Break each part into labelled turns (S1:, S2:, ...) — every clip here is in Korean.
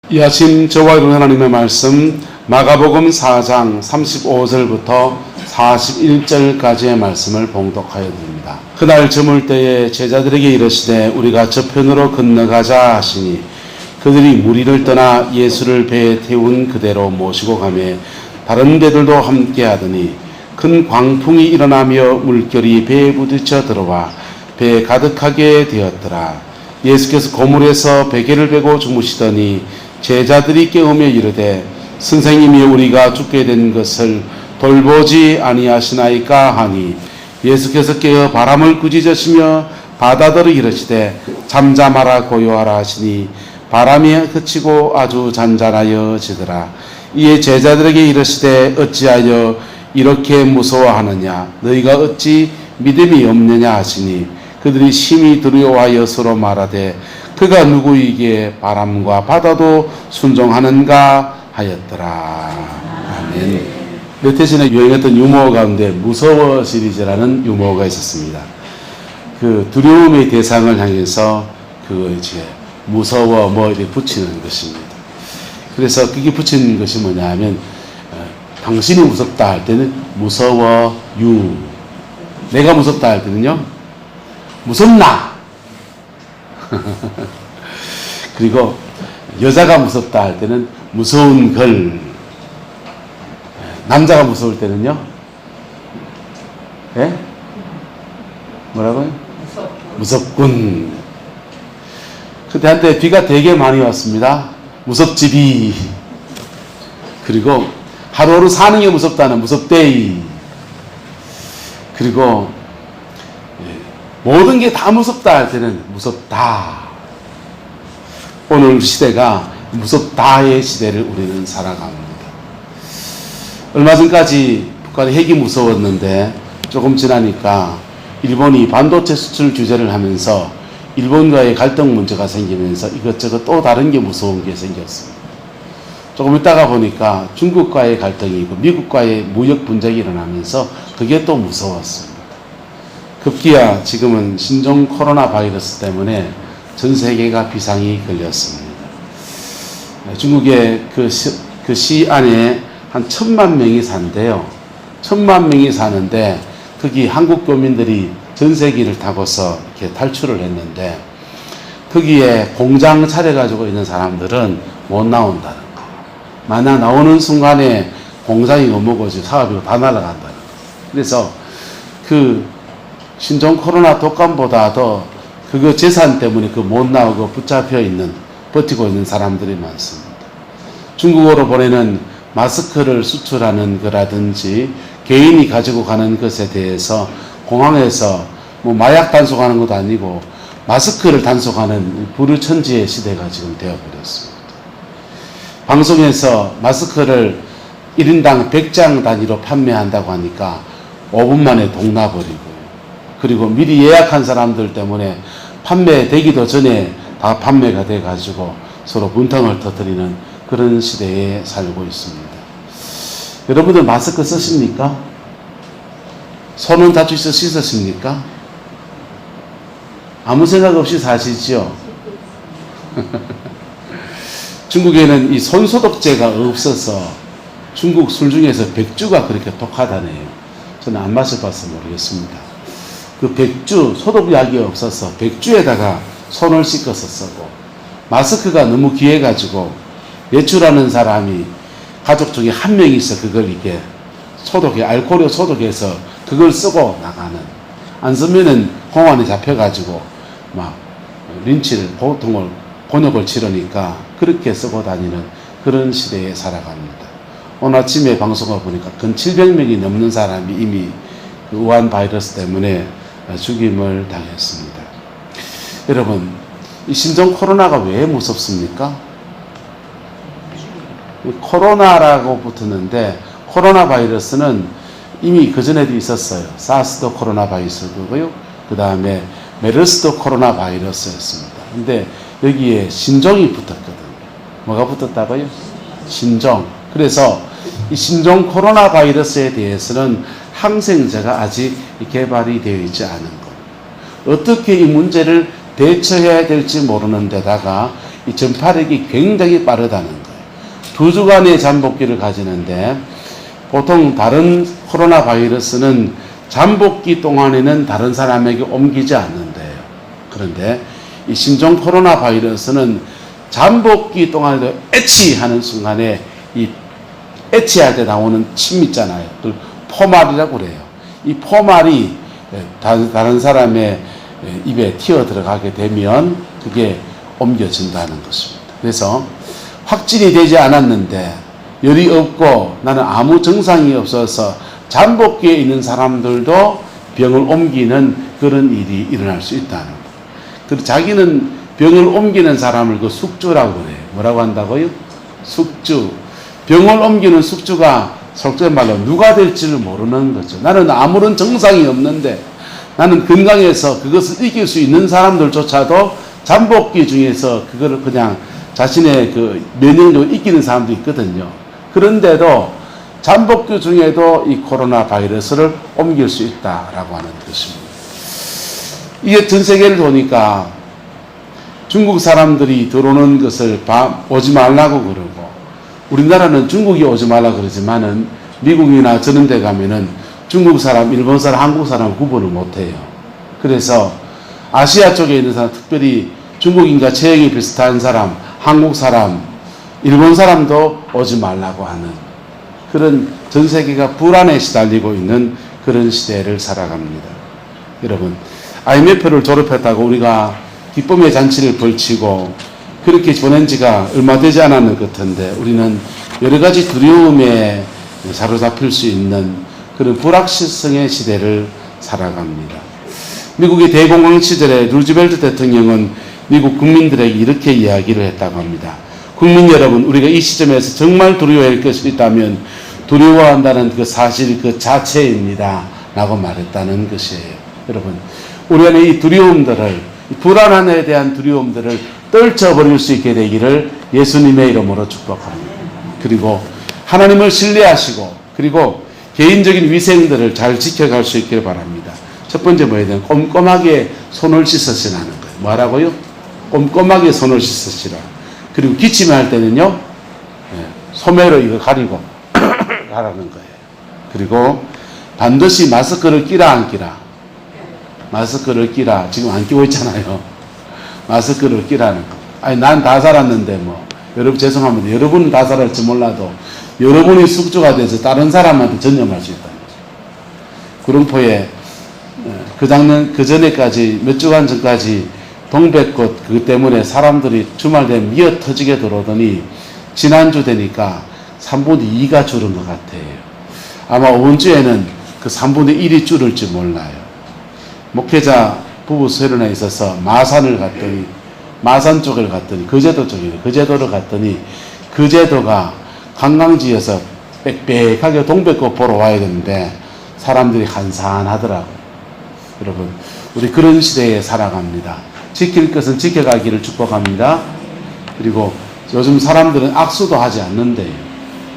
S1: 이 아침 저와 여러분 하나님의 말씀 마가복음 4장 35절부터 41절까지의 말씀을 봉독하여 드립니다. 그날 저물 때에 제자들에게 이르시되 우리가 저편으로 건너가자 하시니 그들이 무리를 떠나 예수를 배에 태운 그대로 모시고 가매 다른 배들도 함께 하더니 큰 광풍이 일어나며 물결이 배에 부딪혀 들어와 배에 가득하게 되었더라. 예수께서 고물에서 베개를 베고 주무시더니 제자들이 깨우며 이르되 선생님이 우리가 죽게 된 것을 돌보지 아니하시나이까 하니 예수께서 깨어 바람을 꾸짖으시며 바다들을 이르시되 잠잠하라 고요하라 하시니 바람이 그치고 아주 잔잔하여지더라. 이에 제자들에게 이르시되 어찌하여 이렇게 무서워하느냐 너희가 어찌 믿음이 없느냐 하시니 그들이 심히 두려워하여 서로 말하되 그가 누구이기에 바람과 바다도 순종하는가 하였더라. 아멘. 몇 해 전에 유행했던 유머 가운데 무서워 시리즈라는 유머가 있었습니다. 그 두려움의 대상을 향해서 그 이제 무서워 뭐 이렇게 붙이는 것입니다. 그래서 그게 붙이는 것이 뭐냐 하면 당신이 무섭다 할 때는 무서워 유, 내가 무섭다 할 때는요 무섭나 그리고 여자가 무섭다 할 때는 무서운 걸, 남자가 무서울 때는요 예? 뭐라고요? 무섭군. 그때 한때 비가 되게 많이 왔습니다. 무섭지비. 그리고 하루하루 사는 게 무섭다는 무섭데이. 그리고 모든 게 다 무섭다 할 때는 무섭다. 오늘 시대가 무섭다의 시대를 우리는 살아갑니다. 얼마 전까지 북한의 핵이 무서웠는데 조금 지나니까 일본이 반도체 수출 규제를 하면서 일본과의 갈등 문제가 생기면서 이것저것 또 다른 게 무서운 게 생겼습니다. 조금 있다가 보니까 중국과의 갈등이 있고 미국과의 무역 분쟁이 일어나면서 그게 또 무서웠습니다. 급기야 지금은 신종 코로나 바이러스 때문에 전 세계가 비상이 걸렸습니다. 중국의 그 시 안에 한 1,000만 명이 산대요. 1,000만 명이 사는데 거기 한국 교민들이 전세기를 타고서 이렇게 탈출을 했는데 거기에 공장 차려가지고 있는 사람들은 못 나온다는 거. 만약 나오는 순간에 공장이 어머고지 사업이 다 날아간다는 거. 그래서 그 신종 코로나 독감보다 더 그거 재산 때문에 그 못 나오고 붙잡혀 있는, 버티고 있는 사람들이 많습니다. 중국으로 보내는 마스크를 수출하는 거라든지 개인이 가지고 가는 것에 대해서 공항에서 뭐 마약 단속하는 것도 아니고 마스크를 단속하는 불우천지의 시대가 지금 되어버렸습니다. 방송에서 마스크를 1인당 100장 단위로 판매한다고 하니까 5분 만에 동나버리고요. 그리고 미리 예약한 사람들 때문에 판매되기도 전에 다 판매가 돼가지고 서로 분탕을 터뜨리는 그런 시대에 살고 있습니다. 여러분들 마스크 쓰십니까? 손은 다 씻으십니까? 아무 생각 없이 사시죠? 중국에는 이 손소독제가 없어서 중국 술 중에서 백주가 그렇게 독하다네요. 저는 안 마셔봐서 모르겠습니다. 그 백주, 소독약이 없어서 백주에다가 손을 씻어서 쓰고 마스크가 너무 귀해가지고 외출하는 사람이 가족 중에 한 명이 있어 그걸 이렇게 소독해, 알코올로 소독해서 그걸 쓰고 나가는. 안 쓰면은 공안에 잡혀가지고 막 린치를, 고통을, 곤욕을 치르니까 그렇게 쓰고 다니는 그런 시대에 살아갑니다. 오늘 아침에 방송을 보니까 근 700명이 넘는 사람이 이미 그 우한 바이러스 때문에 죽임을 당했습니다. 여러분, 이 신종 코로나가 왜 무섭습니까? 코로나라고 붙었는데 코로나 바이러스는 이미 그전에도 있었어요. 사스도 코로나 바이러스고요. 그 다음에 메르스도 코로나 바이러스였습니다. 근데 여기에 신종이 붙었거든요. 뭐가 붙었다고요? 신종. 그래서 이 신종 코로나 바이러스에 대해서는 항생제가 아직 개발이 되어 있지 않은 것. 어떻게 이 문제를 대처해야 될지 모르는 데다가 이 전파력이 굉장히 빠르다는 거예요. 2주간의 잠복기를 가지는데 보통 다른 코로나 바이러스는 잠복기 동안에는 다른 사람에게 옮기지 않는데요. 그런데 이 신종 코로나 바이러스는 잠복기 동안에도 애치하는 순간에 이 애치할 때 나오는 침 있잖아요. 그걸 포말이라고 그래요. 이 포말이 다른 사람의 입에 튀어 들어가게 되면 그게 옮겨진다는 것입니다. 그래서 확진이 되지 않았는데 열이 없고 나는 아무 증상이 없어서 잠복기에 있는 사람들도 병을 옮기는 그런 일이 일어날 수 있다는 거예요. 그리고 자기는 병을 옮기는 사람을 그 숙주라고 그래요. 뭐라고 한다고요? 숙주. 병을 옮기는 숙주가 속된 말로 누가 될지를 모르는 거죠. 나는 아무런 증상이 없는데 나는 건강해서 그것을 이길 수 있는 사람들조차도 잠복기 중에서 그거를 그냥 자신의 그 면역력을 이기는 사람도 있거든요. 그런데도 잠복기 중에도 이 코로나 바이러스를 옮길 수 있다라고 하는 것입니다. 이게 전 세계를 보니까 중국 사람들이 들어오는 것을 오지 말라고 그러고 우리나라는 중국이 오지 말라고 그러지만은 미국이나 저런 데 가면은 중국 사람, 일본 사람, 한국 사람 구분을 못 해요. 그래서 아시아 쪽에 있는 사람, 특별히 중국인과 체형이 비슷한 사람, 한국 사람, 일본 사람도 오지 말라고 하는 그런 전 세계가 불안에 시달리고 있는 그런 시대를 살아갑니다. 여러분, IMF를 졸업했다고 우리가 기쁨의 잔치를 벌치고 그렇게 보낸 지가 얼마 되지 않았는 것 같은데 우리는 여러 가지 두려움에 사로잡힐 수 있는 그런 불확실성의 시대를 살아갑니다. 미국의 대공황 시절에 루즈벨트 대통령은 미국 국민들에게 이렇게 이야기를 했다고 합니다. 국민 여러분, 우리가 이 시점에서 정말 두려워할 것이 있다면 두려워한다는 그 사실 그 자체입니다. 라고 말했다는 것이에요. 여러분, 우리 안에 이 두려움들을, 이 불안함에 대한 두려움들을 떨쳐버릴 수 있게 되기를 예수님의 이름으로 축복합니다. 그리고 하나님을 신뢰하시고 그리고 개인적인 위생들을 잘 지켜갈 수 있기를 바랍니다. 첫 번째 뭐예요? 꼼꼼하게 손을 씻으시라는 거예요. 뭐라고요? 꼼꼼하게 손을 씻으시라. 그리고 기침할 때는요, 소매로 이거 가리고 하라는 거예요. 그리고 반드시 마스크를 끼라 안 끼라? 마스크를 끼라. 지금 안 끼고 있잖아요. 마스크를 끼라는 거. 아니 난 다 살았는데 뭐 여러분 죄송합니다. 여러분은 다 살았을지 몰라도 여러분이 숙주가 돼서 다른 사람한테 전염할 수 있다는 거죠. 구룡포에 그 전에까지 몇 주간 전까지 동백꽃 그것 때문에 사람들이 주말 되면 미어 터지게 들어오더니 지난주 되니까 3분의 2가 줄은 것 같아요. 아마 이번 주에는 그 3분의 1이 줄을지 몰라요. 목회자 부부 수련회에 있어서 마산 쪽을 갔더니 거제도 쪽이에요. 거제도를 갔더니 거제도가 관광지에서 빽빽하게 동백꽃 보러 와야 되는데 사람들이 한산하더라고요. 여러분, 우리 그런 시대에 살아갑니다. 지킬 것은 지켜가기를 축복합니다. 그리고 요즘 사람들은 악수도 하지 않는데요.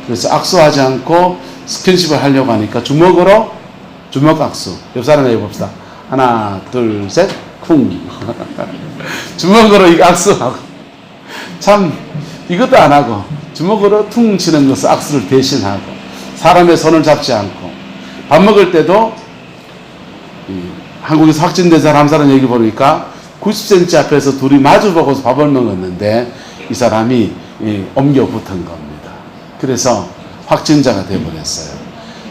S1: 그래서 악수하지 않고 스킨십을 하려고 하니까 주먹으로 주먹 악수. 옆 사람에 해봅시다. 하나, 둘, 셋, 쿵. 주먹으로 이 악수하고. 참, 이것도 안 하고, 주먹으로 퉁 치는 것을 악수를 대신하고, 사람의 손을 잡지 않고, 밥 먹을 때도, 한국에서 확진된 사람 한 사람 얘기 보니까 90cm 앞에서 둘이 마주보고서 밥을 먹었는데, 이 사람이 옮겨 붙은 겁니다. 그래서 확진자가 되어버렸어요.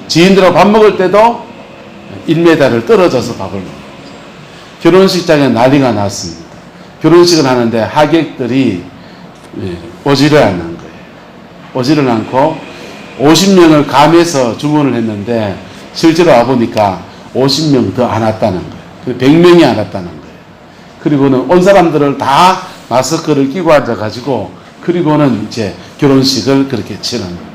S1: 지인들하고 밥 먹을 때도 1m를 떨어져서 밥을 먹어요. 결혼식장에 난리가 났습니다. 결혼식을 하는데 하객들이 오지를 않는 거예요. 오지를 않고 50명을 감해서 주문을 했는데 실제로 와보니까 50명 더 안 왔다는 거예요. 100명이 안 왔다는 거예요. 그리고는 온 사람들을 다 마스크를 끼고 앉아가지고 그리고는 이제 결혼식을 그렇게 치는 거예요.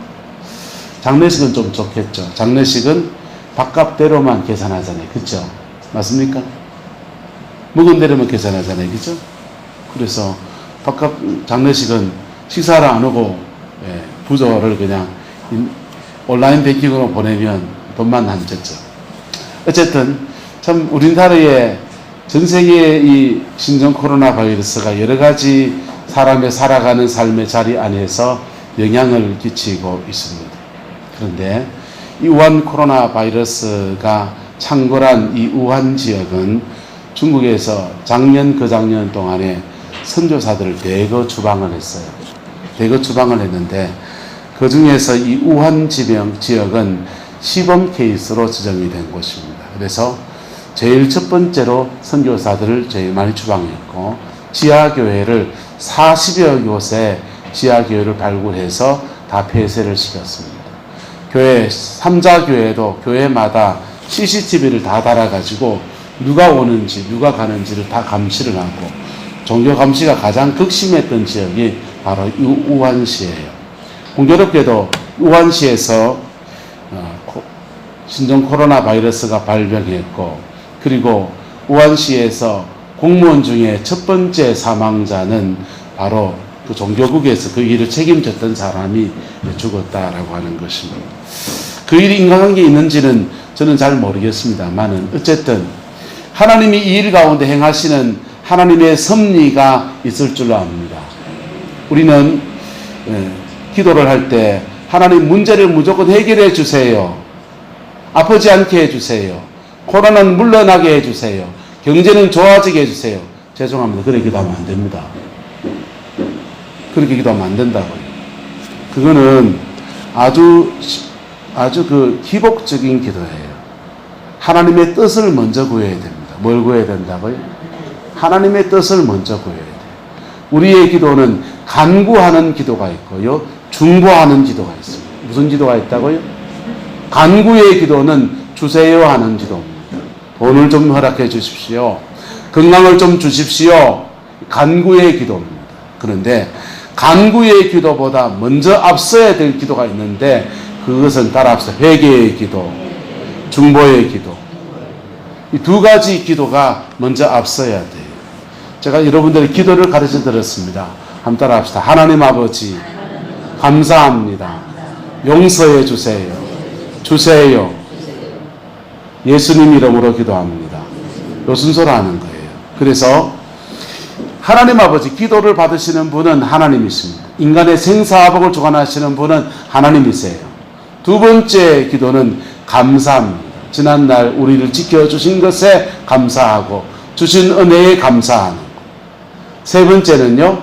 S1: 장례식은 좀 좋겠죠. 장례식은 밥값대로만 계산하잖아요. 그렇죠? 맞습니까? 먹은 대로만 계산하잖아요. 그렇죠? 그래서 밥값 장례식은 식사를 안 오고 부조를 그냥 온라인 뱅킹으로 보내면 돈만 안 줬죠. 어쨌든 참 우리나라의 전 세계의 이 신종 코로나 바이러스가 여러 가지 사람의 살아가는 삶의 자리 안에서 영향을 끼치고 있습니다. 그런데 이 우한 코로나 바이러스가 창궐한 이 우한 지역은 중국에서 작년, 그작년 동안에 선교사들을 대거 추방을 했어요. 대거 추방을 했는데 그 중에서 이 우한 지역은 시범 케이스로 지정이 된 곳입니다. 그래서 제일 첫 번째로 선교사들을 제일 많이 추방했고 지하교회를 40여 곳에 지하교회를 발굴해서 다 폐쇄를 시켰습니다. 교회, 3자 교회도 교회마다 CCTV를 다 달아가지고 누가 오는지 누가 가는지를 다 감시를 하고 종교 감시가 가장 극심했던 지역이 바로 우한시예요. 공교롭게도 우한시에서 신종 코로나 바이러스가 발병했고 그리고 우한시에서 공무원 중에 첫 번째 사망자는 바로 그 종교국에서 그 일을 책임졌던 사람이 죽었다라고 하는 것입니다. 그 일이 인과관계에 있는지는 저는 잘 모르겠습니다만은 어쨌든 하나님이 이 일 가운데 행하시는 하나님의 섭리가 있을 줄로 압니다. 우리는 기도를 할 때 하나님 문제를 무조건 해결해 주세요. 아프지 않게 해주세요. 코로나는 물러나게 해주세요. 경제는 좋아지게 해주세요. 죄송합니다. 그렇게 기도하면 안 됩니다. 그렇게 기도하면 안 된다고요. 그거는 아주 그 기복적인 기도예요. 하나님의 뜻을 먼저 구해야 됩니다. 뭘 구해야 된다고요? 하나님의 뜻을 먼저 구해야 돼요. 우리의 기도는 간구하는 기도가 있고요. 중보하는 기도가 있습니다. 무슨 기도가 있다고요? 간구의 기도는 주세요 하는 기도입니다. 돈을 좀 허락해 주십시오. 건강을 좀 주십시오. 간구의 기도입니다. 그런데 간구의 기도보다 먼저 앞서야 될 기도가 있는데 그것은 따라서 회개의 기도, 중보의 기도. 이 두 가지 기도가 먼저 앞서야 돼요. 제가 여러분들의 기도를 가르쳐 드렸습니다. 한번 따라 합시다. 하나님 아버지 감사합니다. 용서해 주세요. 주세요. 예수님 이름으로 기도합니다. 요 순서로 하는 거예요. 그래서 하나님 아버지 기도를 받으시는 분은 하나님이십니다. 인간의 생사화복을 주관하시는 분은 하나님이세요. 두 번째 기도는 감사합니다. 지난날 우리를 지켜주신 것에 감사하고 주신 은혜에 감사하는 것. 세 번째는요.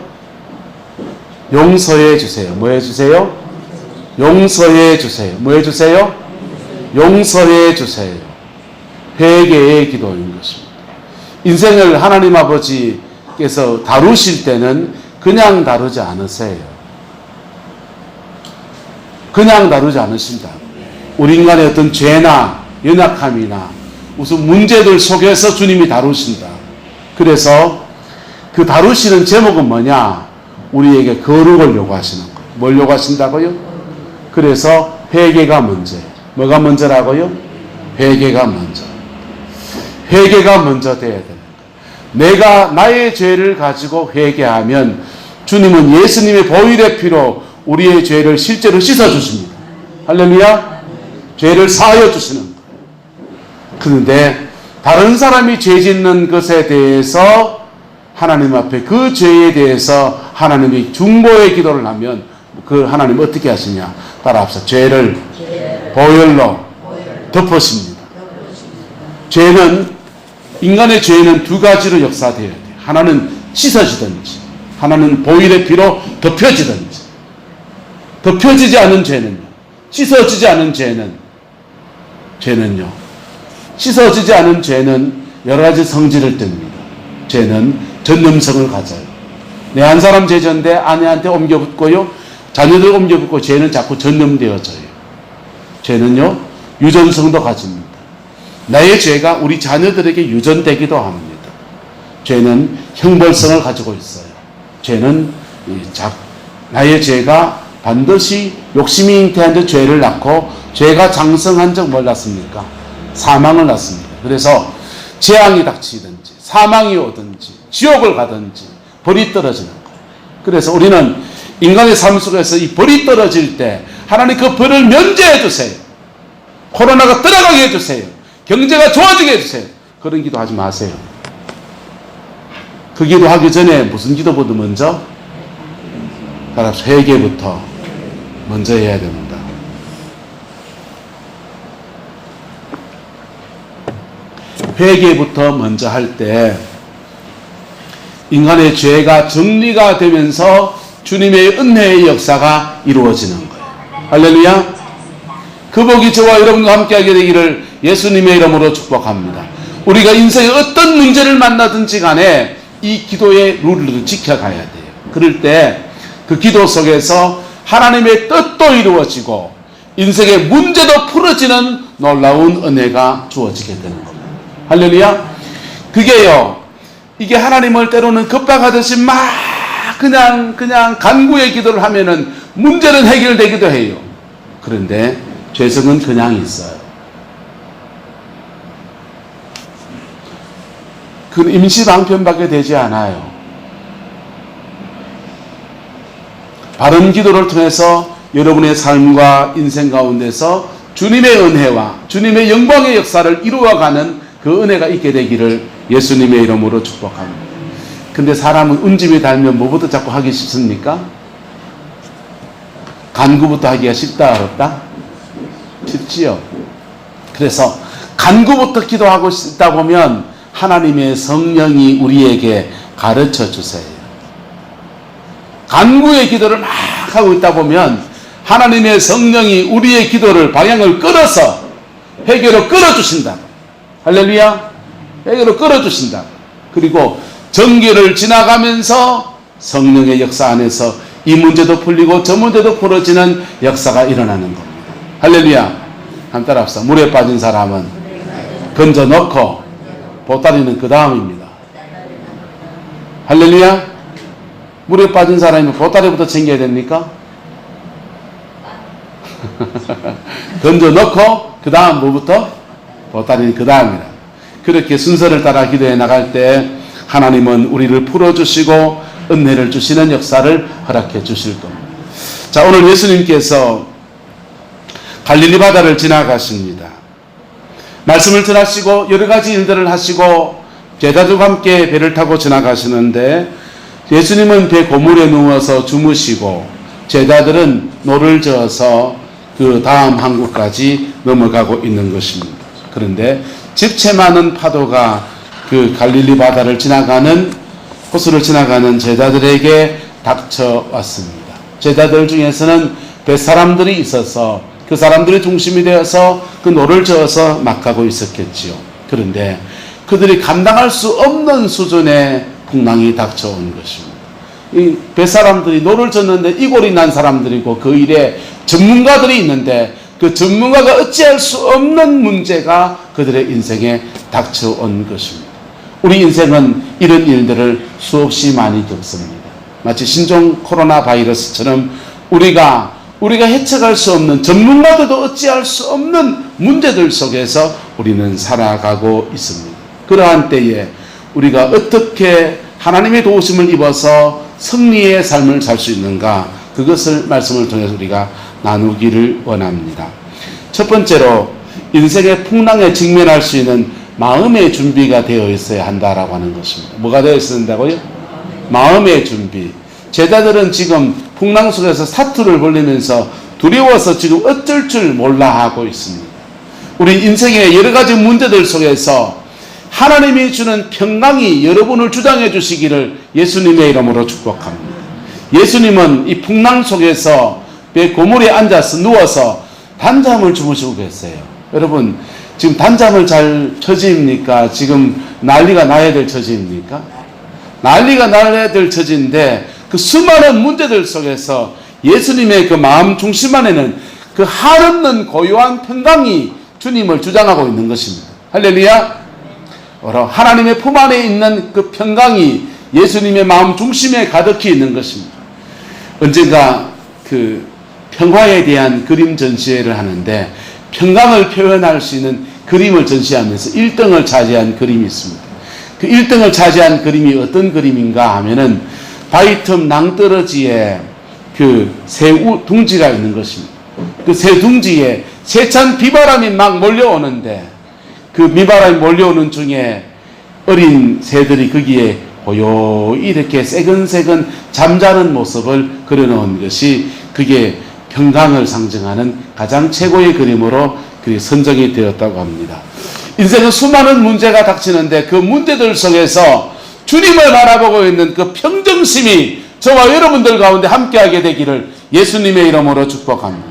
S1: 용서해 주세요. 뭐 해주세요? 용서해 주세요. 뭐 해주세요? 용서해 주세요. 회개의 기도인 것입니다. 인생을 하나님 아버지께서 다루실 때는 그냥 다루지 않으세요. 그냥 다루지 않으신다. 우리 인간의 어떤 죄나 연약함이나 무슨 문제들 속에서 주님이 다루신다. 그래서 그 다루시는 제목은 뭐냐? 우리에게 거룩을 요구하시는 거예요. 뭘 요구하신다고요? 그래서 회개가 먼저예요. 뭐가 먼저라고요? 회개가 먼저. 회개가 먼저 돼야 됩니다. 내가 나의 죄를 가지고 회개하면 주님은 예수님의 보혈의 피로 우리의 죄를 실제로 씻어주십니다. 할렐루야. 죄를 사하여 주시는 거예요. 그런데 다른 사람이 죄 짓는 것에 대해서 하나님 앞에 그 죄에 대해서 하나님이 중보의 기도를 하면 그 하나님 어떻게 하시냐? 따라합시다. 죄를 보혈로 덮으십니다. 죄는 인간의 죄는 두 가지로 역사되어야 돼요. 하나는 씻어지든지 하나는 보혈의 피로 덮여지든지. 덮여지지 않은 죄는요. 씻어지지 않은 죄는요. 씻어지지 않은 죄는 여러 가지 성질을 띱니다. 죄는 전념성을 가져요. 내 한 사람 죄졌는데 아내한테 옮겨붙고요. 자녀들 옮겨붙고 죄는 자꾸 전념되어져요. 죄는요. 유전성도 가집니다. 나의 죄가 우리 자녀들에게 유전되기도 합니다. 죄는 형벌성을 가지고 있어요. 죄는 나의 죄가 반드시 욕심이 잉태한 데 죄를 낳고 죄가 장성한 적 뭘 낳습니까? 사망을 낳습니다. 그래서 재앙이 닥치든지 사망이 오든지 지옥을 가든지 벌이 떨어지는 거예요. 그래서 우리는 인간의 삶 속에서 이 벌이 떨어질 때 하나님 그 벌을 면제해 주세요. 코로나가 들어가게 해주세요. 경제가 좋아지게 해주세요. 그런 기도 하지 마세요. 그 기도 하기 전에 무슨 기도보다 먼저 따라서 회개부터 먼저 해야 됩니다. 회개부터 먼저 할 때 인간의 죄가 정리가 되면서 주님의 은혜의 역사가 이루어지는 거예요. 할렐루야. 그 복이 저와 여러분과 함께하게 되기를 예수님의 이름으로 축복합니다. 우리가 인생에 어떤 문제를 만나든지 간에 이 기도의 룰을 지켜가야 돼요. 그럴 때 그 기도 속에서 하나님의 뜻도 이루어지고 인생의 문제도 풀어지는 놀라운 은혜가 주어지게 되는 겁니다. 할렐루야. 그게요, 이게 하나님을 때로는 급박하듯이 막 그냥 간구의 기도를 하면은 문제는 해결되기도 해요. 그런데 죄성은 그냥 있어요. 그 임시방편밖에 되지 않아요. 바른 기도를 통해서 여러분의 삶과 인생 가운데서 주님의 은혜와 주님의 영광의 역사를 이루어가는 그 은혜가 있게 되기를 예수님의 이름으로 축복합니다. 근데 사람은 운집이 달면 뭐부터 자꾸 하기 쉽습니까? 간구부터 하기가 쉽다 어렵다? 쉽지요. 그래서 간구부터 기도하고 싶다 보면 하나님의 성령이 우리에게 가르쳐 주세요. 간구의 기도를 막 하고 있다 보면 하나님의 성령이 우리의 기도를 방향을 끌어서 회개로 끌어주신다. 할렐루야. 회개로 끌어주신다. 그리고 정결을 지나가면서 성령의 역사 안에서 이 문제도 풀리고 저 문제도 풀어지는 역사가 일어나는 겁니다. 할렐루야. 한 따라 합시다. 물에 빠진 사람은 건져 넣고 보따리는 그 다음입니다. 할렐루야. 물에 빠진 사람이 보따리부터 챙겨야 됩니까? 건져 넣고 그 다음 뭐부터? 보따리는 그 다음이라. 그렇게 순서를 따라 기도해 나갈 때 하나님은 우리를 풀어주시고 은혜를 주시는 역사를 허락해 주실 겁니다. 자, 오늘 예수님께서 갈릴리 바다를 지나가십니다. 말씀을 전하시고 여러 가지 일들을 하시고 제자들과 함께 배를 타고 지나가시는데 예수님은 배 고물에 누워서 주무시고 제자들은 노를 저어서 그 다음 항구까지 넘어가고 있는 것입니다. 그런데 집채 많은 파도가 그 갈릴리 바다를 지나가는 호수를 지나가는 제자들에게 닥쳐왔습니다. 제자들 중에서는 뱃사람들이 있어서 그 사람들이 중심이 되어서 그 노를 저어서 막 가고 있었겠지요. 그런데 그들이 감당할 수 없는 수준의 풍랑이 닥쳐온 것입니다. 이 뱃사람들이 노를 젓는데 이골이 난 사람들이고 그 일에 전문가들이 있는데 그 전문가가 어찌할 수 없는 문제가 그들의 인생에 닥쳐온 것입니다. 우리 인생은 이런 일들을 수없이 많이 겪습니다. 마치 신종 코로나 바이러스처럼 우리가 헤쳐갈 수 없는, 전문가들도 어찌할 수 없는 문제들 속에서 우리는 살아가고 있습니다. 그러한 때에 우리가 어떻게 하나님의 도우심을 입어서 승리의 삶을 살 수 있는가, 그것을 말씀을 통해서 우리가 나누기를 원합니다. 첫 번째로 인생의 풍랑에 직면할 수 있는 마음의 준비가 되어 있어야 한다라고 하는 것입니다. 뭐가 되어 있어야 한다고요? 마음의 준비. 제자들은 지금 풍랑 속에서 사투를 벌리면서 두려워서 지금 어쩔 줄 몰라 하고 있습니다. 우리 인생의 여러 가지 문제들 속에서 하나님이 주는 평강이 여러분을 주장해 주시기를 예수님의 이름으로 축복합니다. 예수님은 이 풍랑 속에서 배 고물에 앉아서 누워서 단잠을 주무시고 계세요. 여러분, 지금 단잠을 잘 처지입니까? 지금 난리가 나야 될 처지입니까? 난리가 나야 될 처지인데 그 수많은 문제들 속에서 예수님의 그 마음 중심 안에는 그 한없는 고요한 평강이 주님을 주장하고 있는 것입니다. 할렐루야. 하나님의 품 안에 있는 그 평강이 예수님의 마음 중심에 가득히 있는 것입니다. 언젠가 그 평화에 대한 그림 전시회를 하는데 평강을 표현할 수 있는 그림을 전시하면서 1등을 차지한 그림이 있습니다. 그 1등을 차지한 그림이 어떤 그림인가 하면은 바위틈 낭떠러지에 그 새 둥지가 있는 것입니다. 그 새 둥지에 세찬 비바람이 막 몰려오는데 그 비바람이 몰려오는 중에 어린 새들이 거기에 고요히 이렇게 새근새근 잠자는 모습을 그려놓은 것이 그게 평강을 상징하는 가장 최고의 그림으로 선정이 되었다고 합니다. 인생은 수많은 문제가 닥치는데 그 문제들 속에서 주님을 바라보고 있는 그 평정심이 저와 여러분들 가운데 함께하게 되기를 예수님의 이름으로 축복합니다.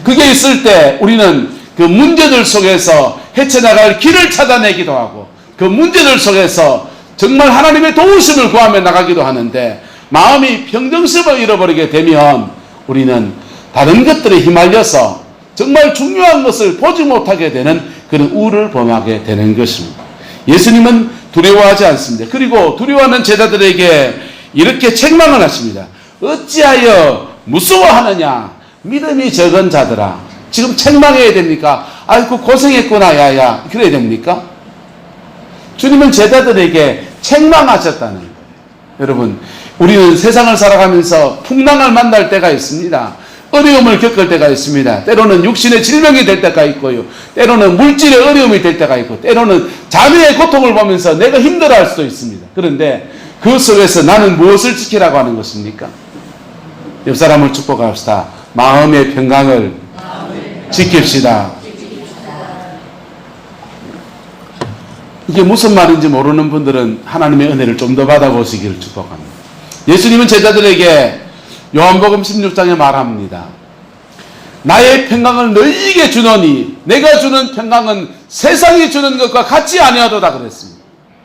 S1: 그게 있을 때 우리는 그 문제들 속에서 헤쳐나갈 길을 찾아내기도 하고 그 문제들 속에서 정말 하나님의 도우심을 구하며 나가기도 하는데 마음이 평정심을 잃어버리게 되면 우리는 다른 것들에 휘말려서 정말 중요한 것을 보지 못하게 되는 그런 우를 범하게 되는 것입니다. 예수님은 두려워하지 않습니다. 그리고 두려워하는 제자들에게 이렇게 책망을 하십니다. 어찌하여 무서워하느냐 믿음이 적은 자들아. 지금 책망해야 됩니까? 아이고 고생했구나 야야 그래야 됩니까? 주님은 제자들에게 책망하셨다는 거예요. 여러분 우리는 세상을 살아가면서 풍랑을 만날 때가 있습니다. 어려움을 겪을 때가 있습니다. 때로는 육신의 질병이 될 때가 있고요. 때로는 물질의 어려움이 될 때가 있고 때로는 자녀의 고통을 보면서 내가 힘들어할 수도 있습니다. 그런데 그 속에서 나는 무엇을 지키라고 하는 것입니까? 옆 사람을 축복합시다. 마음의 평강을 지킵시다. 이게 무슨 말인지 모르는 분들은 하나님의 은혜를 좀 더 받아보시기를 축복합니다. 예수님은 제자들에게 요한복음 16장에 말합니다. 나의 평강을 너희에게 주노니 내가 주는 평강은 세상이 주는 것과 같지 아니하도다 그랬습니다.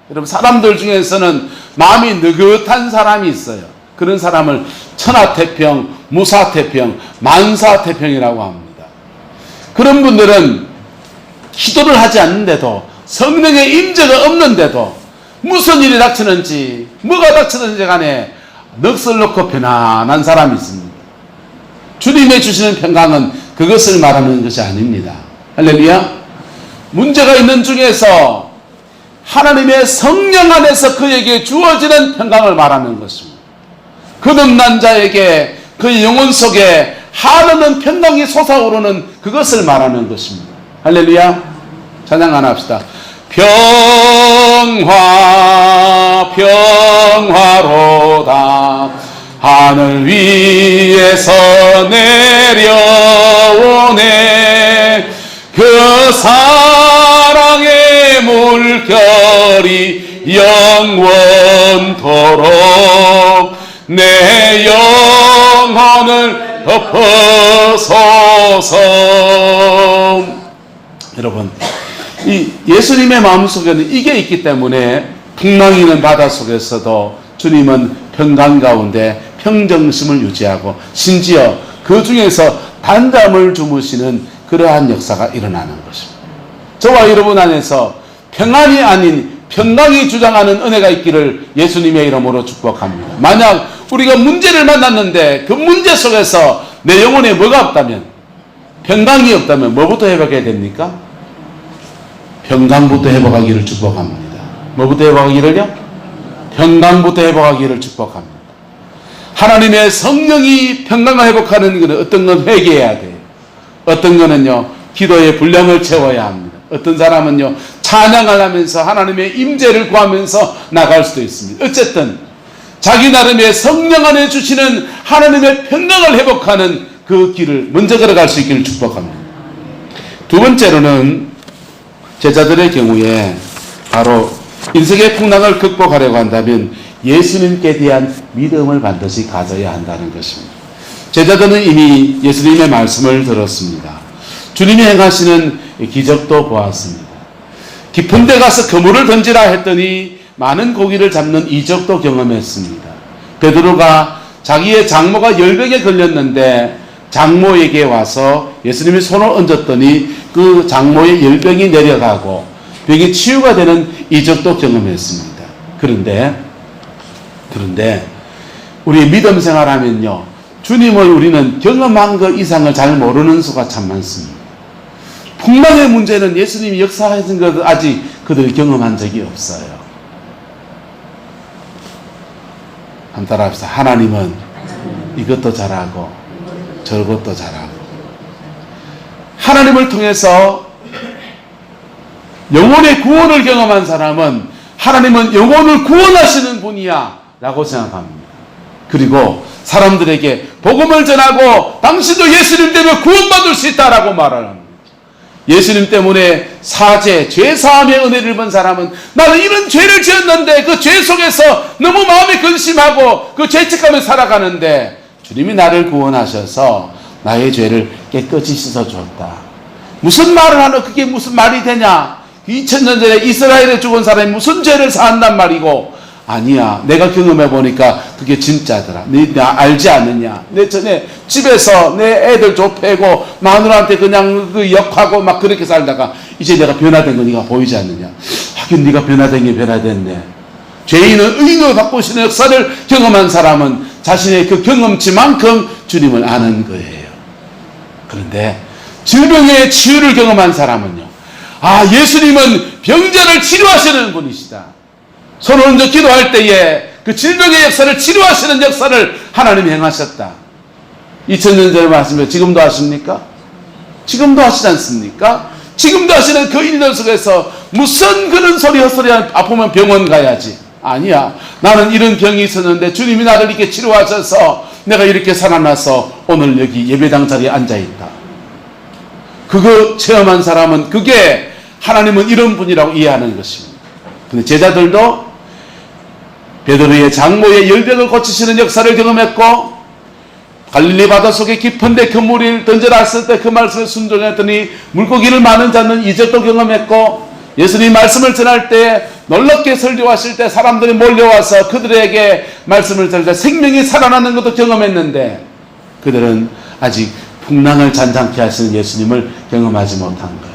S1: 여러분 사람들 중에서는 마음이 느긋한 사람이 있어요. 그런 사람을 천하태평, 무사태평, 만사태평이라고 합니다. 그런 분들은 기도를 하지 않는데도 성령의 임재가 없는데도 무슨 일이 닥치는지 뭐가 닥치는지 간에 넋을 놓고 편안한 사람이 있습니다. 주님의 주시는 평강은 그것을 말하는 것이 아닙니다. 할렐루야. 문제가 있는 중에서 하나님의 성령 안에서 그에게 주어지는 평강을 말하는 것입니다. 거듭난 자에게 그 영혼 속에 한없는 평강이 솟아오르는 그것을 말하는 것입니다. 할렐루야. 찬양 하나 합시다. 평화 평화로다 하늘 위에서 내려오네 그 사랑의 물결이 영원토록 내 영혼을 덮어서서. 여러분 이 예수님의 마음속에는 이게 있기 때문에 풍랑이 있는 바다 속에서도 주님은 평강 가운데 평정심을 유지하고 심지어 그 중에서 단잠을 주무시는 그러한 역사가 일어나는 것입니다. 저와 여러분 안에서 평안이 아닌 평강이 주장하는 은혜가 있기를 예수님의 이름으로 축복합니다. 만약 우리가 문제를 만났는데 그 문제 속에서 내 영혼에 뭐가 없다면 평강이 없다면 뭐부터 회복해야 됩니까? 평강부터 회복하기를 축복합니다. 뭐부터 회복하기를요? 평강부터 회복하기를 축복합니다. 하나님의 성령이 평강을 회복하는 것은 어떤 건 회개해야 돼요. 어떤 거는요 기도의 분량을 채워야 합니다. 어떤 사람은요 찬양을 하면서 하나님의 임재를 구하면서 나갈 수도 있습니다. 어쨌든 자기 나름의 성령 안에 주시는 하나님의 평강을 회복하는 그 길을 먼저 걸어갈 수 있기를 축복합니다. 두 번째로는 제자들의 경우에 바로 인생의 풍랑을 극복하려고 한다면 예수님께 대한 믿음을 반드시 가져야 한다는 것입니다. 제자들은 이미 예수님의 말씀을 들었습니다. 주님이 행하시는 기적도 보았습니다. 깊은 데 가서 그물을 던지라 했더니 많은 고기를 잡는 이적도 경험했습니다. 베드로가 자기의 장모가 열병에 걸렸는데 장모에게 와서 예수님이 손을 얹었더니 그 장모의 열병이 내려가고 병이 치유가 되는 이적도 경험했습니다. 그런데 우리 믿음 생활하면요 주님을 우리는 경험한 것 이상을 잘 모르는 수가 참 많습니다. 풍랑의 문제는 예수님이 역사하신 것 아직 그들이 경험한 적이 없어요. 한번 따라합시다. 하나님은 이것도 잘하고 저것도 잘하고. 하나님을 통해서 영혼의 구원을 경험한 사람은 하나님은 영혼을 구원하시는 분이야 라고 생각합니다. 그리고 사람들에게 복음을 전하고 당신도 예수님 때문에 구원받을 수 있다라고 말을 합니다. 예수님 때문에 사죄, 죄사함의 은혜를 본 사람은 나는 이런 죄를 지었는데 그 죄 속에서 너무 마음이 근심하고 그 죄책감에 살아가는데 주님이 나를 구원하셔서 나의 죄를 깨끗이 씻어줬다. 무슨 말을 하는 그게 무슨 말이 되냐? 2000년 전에 이스라엘에 죽은 사람이 무슨 죄를 사한단 말이고 아니야. 내가 경험해 보니까 그게 진짜더라. 나 알지 않느냐? 내 전에 집에서 내 애들 좁히고 마누라한테 그냥 그 역하고 막 그렇게 살다가 이제 내가 변화된 거 네가 보이지 않느냐? 하긴 네가 변화된 게 변화됐네. 죄인은 의인으로 바꾸시는 역사를 경험한 사람은 자신의 그 경험치만큼 주님을 아는 거예요. 그런데 질병의 치유를 경험한 사람은요. 아, 예수님은 병자를 치료하시는 분이시다. 손을 얹어 기도할 때에 그 질병의 역사를 치료하시는 역사를 하나님이 행하셨다. 2000년 전에 말씀해 지금도 하십니까? 지금도 하시지 않습니까? 지금도 하시는 그 일들 속에서 무슨 그런 소리 헛소리 아프면 병원 가야지. 아니야. 나는 이런 병이 있었는데 주님이 나를 이렇게 치료하셔서 내가 이렇게 살아나서 오늘 여기 예배당 자리에 앉아있다. 그거 체험한 사람은 그게 하나님은 이런 분이라고 이해하는 것입니다. 근데 제자들도 베드로의 장모의 열병을 고치시는 역사를 경험했고 갈릴리 바다 속에 깊은데 그물을 던져놨을 때 그 말씀에 순종했더니 물고기를 많은 잡는 이적도 경험했고 예수님 말씀을 전할 때 놀랍게 설교하실 때 사람들이 몰려와서 그들에게 말씀을 전할 때 생명이 살아나는 것도 경험했는데 그들은 아직 풍랑을 잔잔케 하시는 예수님을 경험하지 못한 거예요.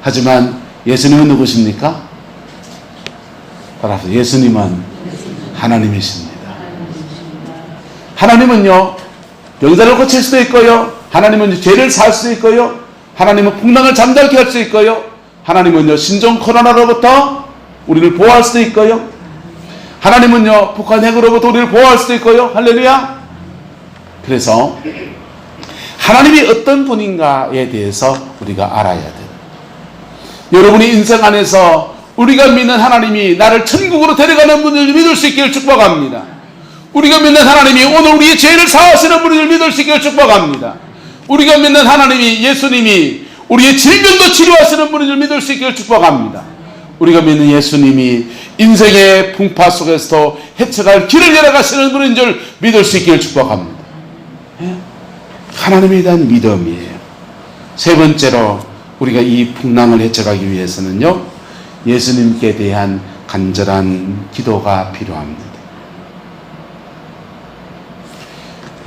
S1: 하지만 예수님은 누구십니까? 따라서 예수님은 하나님이십니다. 하나님은요 병자를 고칠 수도 있고요, 하나님은 죄를 살 수도 있고요, 하나님은 풍랑을 잠잠케 할 수 있고요, 하나님은요 신종 코로나로부터 우리를 보호할 수도 있고요, 하나님은요 북한 핵으로부터 우리를 보호할 수도 있고요. 할렐루야. 그래서 하나님이 어떤 분인가에 대해서 우리가 알아야 돼요. 여러분이 인생 안에서 우리가 믿는 하나님이 나를 천국으로 데려가는 분을 믿을 수 있기를 축복합니다. 우리가 믿는 하나님이 오늘 우리의 죄를 사하시는 분을 믿을 수 있기를 축복합니다. 우리가 믿는 하나님이 예수님이 우리의 질병도 치료하시는 분을 믿을 수 있기를 축복합니다. 우리가 믿는 예수님이 인생의 풍파 속에서도 헤쳐갈 길을 열어가시는 분인 줄 믿을 수 있기를 축복합니다. 하나님에 대한 믿음이에요. 세 번째로 우리가 이 풍랑을 헤쳐가기 위해서는요 예수님께 대한 간절한 기도가 필요합니다.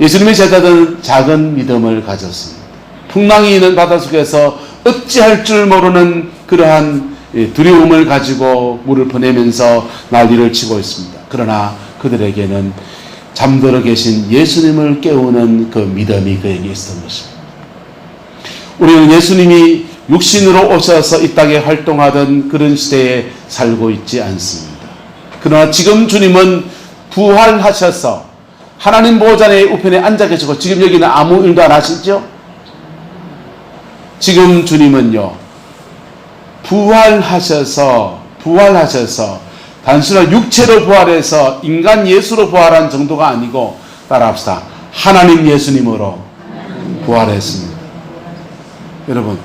S1: 예수님의 제자들은 작은 믿음을 가졌습니다. 풍랑이 있는 바닷속에서 어찌할 줄 모르는 그러한 두려움을 가지고 물을 보내면서 난리를 치고 있습니다. 그러나 그들에게는 잠들어 계신 예수님을 깨우는 그 믿음이 그에게 있었던 것입니다. 우리는 예수님이 육신으로 오셔서 이 땅에 활동하던 그런 시대에 살고 있지 않습니다. 그러나 지금 주님은 부활하셔서 하나님 보호자의 우편에 앉아 계시고 지금 여기는 아무 일도 안 하시죠? 지금 주님은요 부활하셔서 단순한 육체로 부활해서 인간 예수로 부활한 정도가 아니고 따라합시다. 하나님 예수님으로 부활했습니다. 여러분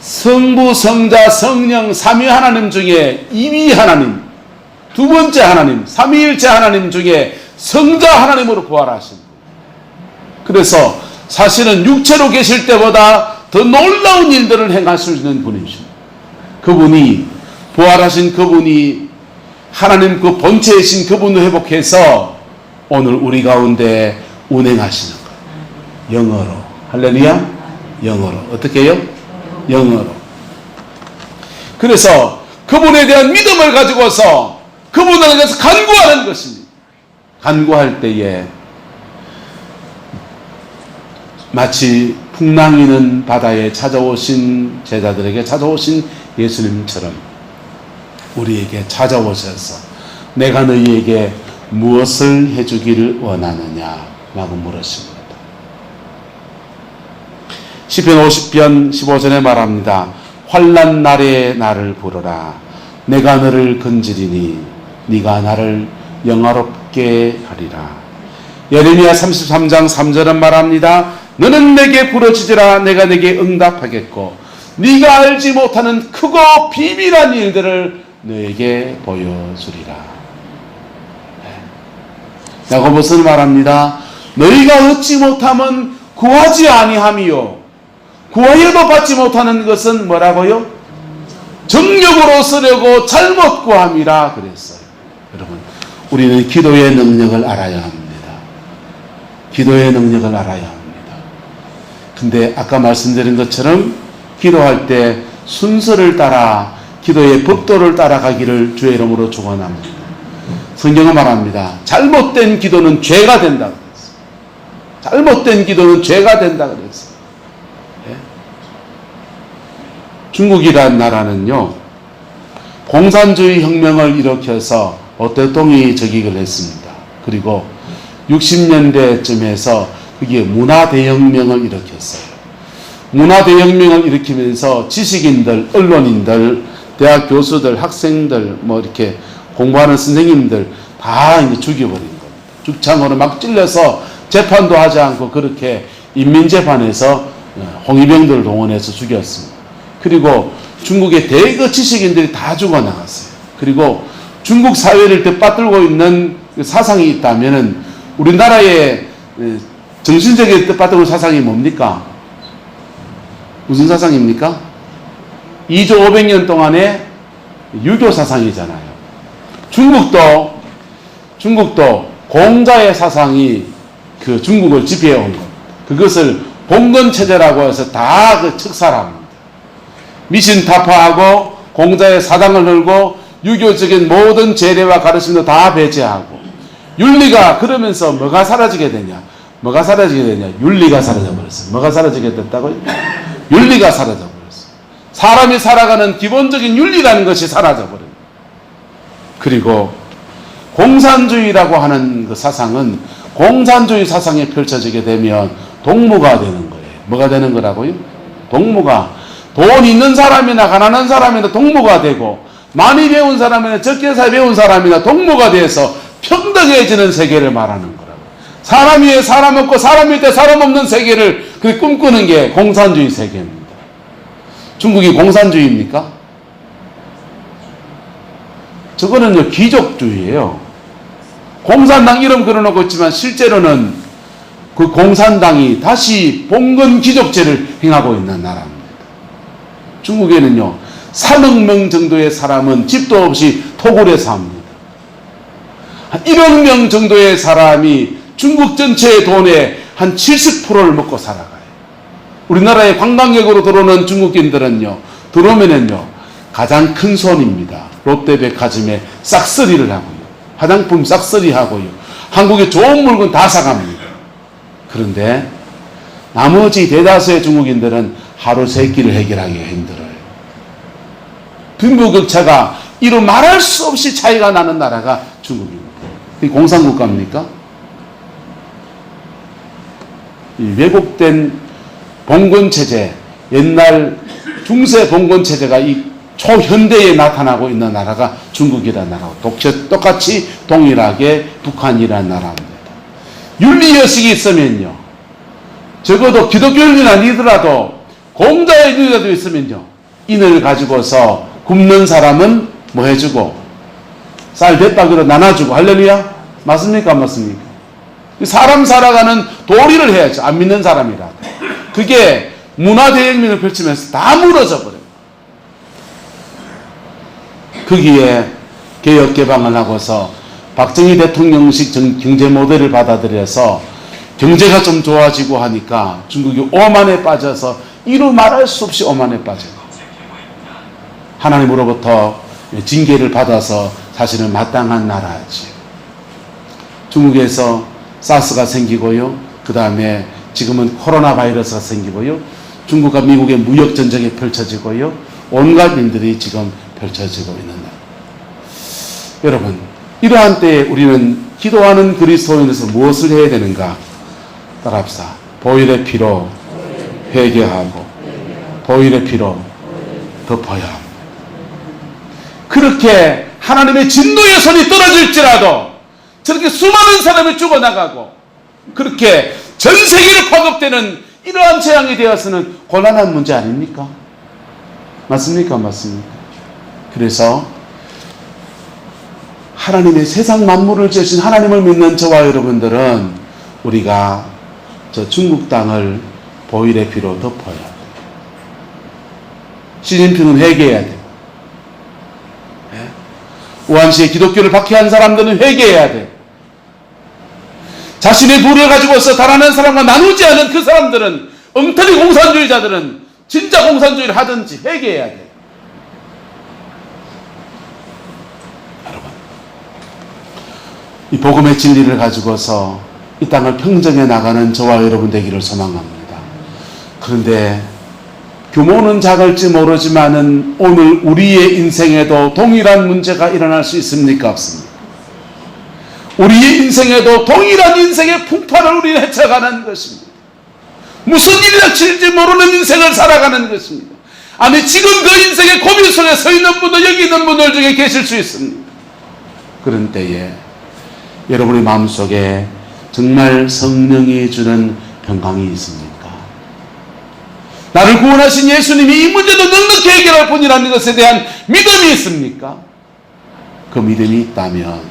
S1: 성부, 성자, 성령, 삼위 하나님 중에 2위 하나님, 두 번째 하나님, 삼위일체 하나님 중에 성자 하나님으로 부활하신 분. 그래서 사실은 육체로 계실 때보다 더 놀라운 일들을 행할 수 있는 분이십니다. 그분이 부활하신 그분이 하나님 그 본체이신 그분을 회복해서 오늘 우리 가운데 운행하시는 거예요. 영어로. 할렐루야. 영어로. 어떻게 해요? 영어로. 그래서 그분에 대한 믿음을 가지고서 그분을 위해서 간구하는 것입니다. 간구할 때에 마치 풍랑이 있는 바다에 찾아오신 제자들에게 찾아오신 예수님처럼 우리에게 찾아오셔서 내가 너희에게 무엇을 해주기를 원하느냐 라고 물으십니다. 시편 50편 15절에 말합니다. 환난 날에 나를 부르라. 내가 너를 건지리니 네가 나를 영화롭게 하리라. 예레미야 33장 3절은 말합니다. 너는 내게 부르짖으라 내가 내게 응답하겠고 네가 알지 못하는 크고 비밀한 일들을 너에게 보여주리라. 야고보서는 말합니다. 너희가 얻지 못하면 구하지 아니함이요 구하여도 받지 못하는 것은 뭐라고요? 정력으로 쓰려고 잘못 구함이라 그랬어요. 여러분, 우리는 기도의 능력을 알아야 합니다. 기도의 능력을 알아야 합니다. 근데 아까 말씀드린 것처럼 기도할 때 순서를 따라 기도의 법도를 따라가기를 주의 이름으로 축원합니다. 성경은 말합니다. 잘못된 기도는 죄가 된다 그랬어요. 잘못된 기도는 죄가 된다 그랬어요. 예? 중국이라는 나라는요, 공산주의 혁명을 일으켜서 어택동이 저격을 했습니다. 그리고 60년대쯤에서 그게 문화대혁명을 일으켰어요. 문화대혁명을 일으키면서 지식인들, 언론인들, 대학 교수들, 학생들, 뭐 이렇게 공부하는 선생님들 다 이제 죽여버린 겁니다. 죽창으로 막 찔러서 재판도 하지 않고 그렇게 인민재판에서 홍위병들을 동원해서 죽였습니다. 그리고 중국의 대거 지식인들이 다 죽어나갔어요. 그리고 중국 사회를 뜻받들고 있는 사상이 있다면은 우리나라의 정신적인 뜻받들고 있는 사상이 뭡니까? 무슨 사상입니까? 2조 500년 동안의 유교 사상이잖아요. 중국도 공자의 사상이 그 중국을 지배해온 것. 그것을 봉건체제라고 해서 다 그 척살합니다. 미신 타파하고 공자의 사당을 헐고 유교적인 모든 재래와 가르침도 다 배제하고 윤리가 그러면서 뭐가 사라지게 되냐? 뭐가 사라지게 되냐? 윤리가 사라져버렸어요. 뭐가 사라지게 됐다고요? 윤리가 사라져버렸어요. 사람이 살아가는 기본적인 윤리라는 것이 사라져버려요. 그리고 공산주의라고 하는 그 사상은 공산주의 사상이 펼쳐지게 되면 동무가 되는 거예요. 뭐가 되는 거라고요? 동무가. 돈 있는 사람이나 가난한 사람이나 동무가 되고 많이 배운 사람이나 적게 배운 사람이나 동무가 돼서 평등해지는 세계를 말하는 거라고. 사람 위에 사람 없고 사람 밑에 사람 없는 세계를 꿈꾸는 게 공산주의 세계입니다. 중국이 공산주의입니까? 저거는요, 귀족주의예요. 공산당 이름 걸어놓고 있지만 실제로는 그 공산당이 다시 봉건 귀족제를 행하고 있는 나라입니다. 중국에는요, 3억 명 정도의 사람은 집도 없이 토굴에 삽니다. 한 1억 명 정도의 사람이 중국 전체의 돈의 한 70%를 먹고 살아가요. 우리나라에 관광객으로 들어오는 중국인들은요, 들어오면은요, 가장 큰 손입니다. 롯데백화점에 싹쓸이를 하고요. 화장품 싹쓸이 하고요. 한국에 좋은 물건 다 사갑니다. 그런데 나머지 대다수의 중국인들은 하루 세 끼를 해결하기가 힘들어요. 빈부격차가 이루 말할 수 없이 차이가 나는 나라가 중국입니다. 이 공산국가입니까? 이 왜곡된 봉건체제, 옛날 중세 봉건체제가 이 초현대에 나타나고 있는 나라가 중국이라는 나라고 똑같이 동일하게 북한이라는 나라입니다. 윤리의식이 있으면요, 적어도 기독교 윤리는 아니더라도 공자의 윤리라도 있으면요, 인을 가지고서 굶는 사람은 뭐 해주고 쌀 대따기로 나눠주고 할렐루야? 맞습니까? 안 맞습니까? 사람 살아가는 도리를 해야죠. 안 믿는 사람이라. 그게 문화대혁명을 펼치면서 다 무너져 버려요. 거기에 개혁 개방을 하고서 박정희 대통령식 경제 모델을 받아들여서 경제가 좀 좋아지고 하니까 중국이 오만에 빠져서 이루 말할 수 없이 오만에 빠져요. 하나님으로부터 징계를 받아서 사실은 마땅한 나라지. 중국에서 사스가 생기고요. 그 다음에 지금은 코로나 바이러스가 생기고요. 중국과 미국의 무역 전쟁이 펼쳐지고요. 온갖 일들이 지금 펼쳐지고 있는 나라. 여러분, 이러한 때에 우리는 기도하는 그리스도인으로서 무엇을 해야 되는가? 따라합시다. 보혈의 피로 회개하고 보혈의 피로 덮어야 합니다. 그렇게 하나님의 진노의 손이 떨어질지라도 저렇게 수많은 사람이 죽어나가고 그렇게 전 세계로 파급되는 이러한 재앙이 되어서는 곤란한 문제 아닙니까? 맞습니까? 맞습니까? 그래서 하나님의 세상 만물을 지으신 하나님을 믿는 저와 여러분들은 우리가 저 중국 땅을 보일의 피로 덮어야 돼요. 시진핑은 회개해야 돼요. 우한시에 기독교를 박해한 사람들은 회개해야 돼요. 자신의 부를 가지고서 다른 사람과 나누지 않은 그 사람들은, 엉터리 공산주의자들은 진짜 공산주의를 하든지 회개해야 돼요. 여러분, 이 복음의 진리를 가지고서 이 땅을 평정해 나가는 저와 여러분 되기를 소망합니다. 그런데 규모는 작을지 모르지만은 오늘 우리의 인생에도 동일한 문제가 일어날 수 있습니까? 없습니까? 우리의 인생에도 동일한 인생의 풍파를 우리는 헤쳐가는 것입니다. 무슨 일이 닥칠지 모르는 인생을 살아가는 것입니다. 아니, 지금 그 인생의 고민 속에 서 있는 분도 여기 있는 분들 중에 계실 수 있습니다. 그런 때에 여러분의 마음속에 정말 성령이 주는 평강이 있습니까? 나를 구원하신 예수님이 이 문제도 넉넉히 해결할 분이라는 것에 대한 믿음이 있습니까? 그 믿음이 있다면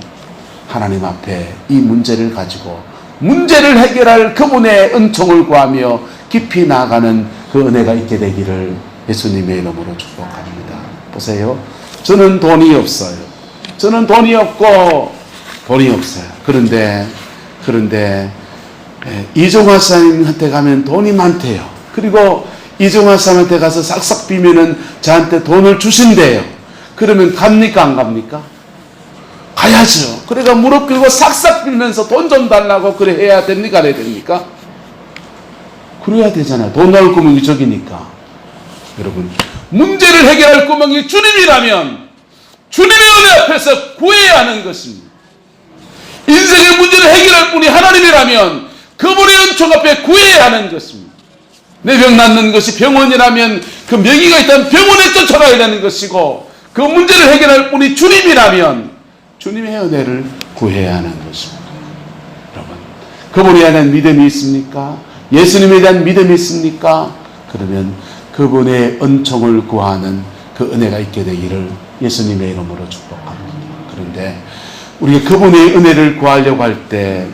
S1: 하나님 앞에 이 문제를 가지고 문제를 해결할 그분의 은총을 구하며 깊이 나아가는 그 은혜가 있게 되기를 예수님의 이름으로 축복합니다. 보세요. 저는 돈이 없어요. 저는 돈이 없고 돈이 없어요. 그런데 이종화 사님한테 가면 돈이 많대요. 그리고 이종화 사람한테 가서 싹싹 비면은 저한테 돈을 주신대요. 그러면 갑니까? 안 갑니까? 가야죠. 그래가 무릎 꿇고 싹싹 빌면서 돈 좀 달라고 그래 해야 됩니까? 안 해야 됩니까? 그래야 되잖아요. 돈 나올 구멍이 저기니까. 여러분, 문제를 해결할 구멍이 주님이라면 주님의 은혜 앞에서 구해야 하는 것입니다. 인생의 문제를 해결할 분이 하나님이라면 그분의 은총 앞에 구해야 하는 것입니다. 내 병 낫는 것이 병원이라면 그 명의가 있다면 병원에 쫓아가야 되는 것이고, 그 문제를 해결할 분이 주님이라면 주님의 은혜를 구해야 하는 것입니다. 여러분, 그분에 대한 믿음이 있습니까? 예수님에 대한 믿음이 있습니까? 그러면 그분의 은총을 구하는 그 은혜가 있게 되기를 예수님의 이름으로 축복합니다. 그런데 우리가 그분의 은혜를 구하려고 할 때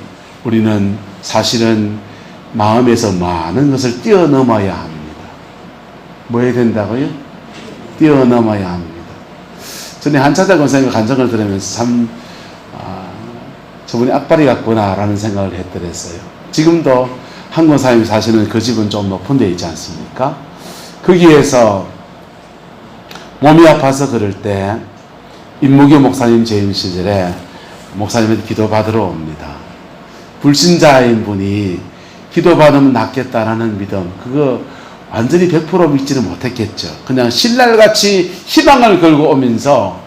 S1: 우리는 사실은 마음에서 많은 것을 뛰어넘어야 합니다. 뭐 해야 된다고요? 뛰어넘어야 합니다. 전에 한차자 권사님의 간증을 들으면서 참 저분이 악발이 같구나라는 생각을 했더랬어요. 지금도 한 권사님이 사시는 그 집은 좀 높은 데 있지 않습니까? 거기에서 몸이 아파서 그럴 때 임무교 목사님 재임 시절에 목사님한테 기도 받으러 옵니다. 불신자인 분이 기도 받으면 낫겠다라는 믿음, 그거 완전히 100% 믿지는 못했겠죠. 그냥 신랄같이 희망을 걸고 오면서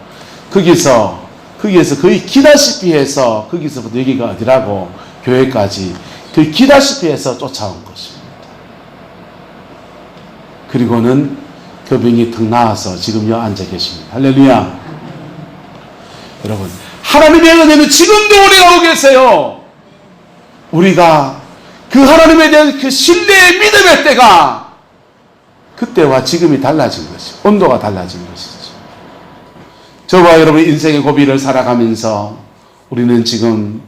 S1: 거기서 거의 기다시피 해서, 거기서부터 여기가 어디라고 교회까지 거의 기다시피 해서 쫓아온 것입니다. 그리고는 그 병이 턱 나와서 지금 여기 앉아 계십니다. 할렐루야. 여러분, 하나님의 은혜는 지금도 우리가 오고 계세요. 우리가 그 하나님에 대한 그 신뢰의 믿음의 때가 그때와 지금이 달라진 것이죠. 온도가 달라진 것이죠. 저와 여러분 인생의 고비를 살아가면서 우리는 지금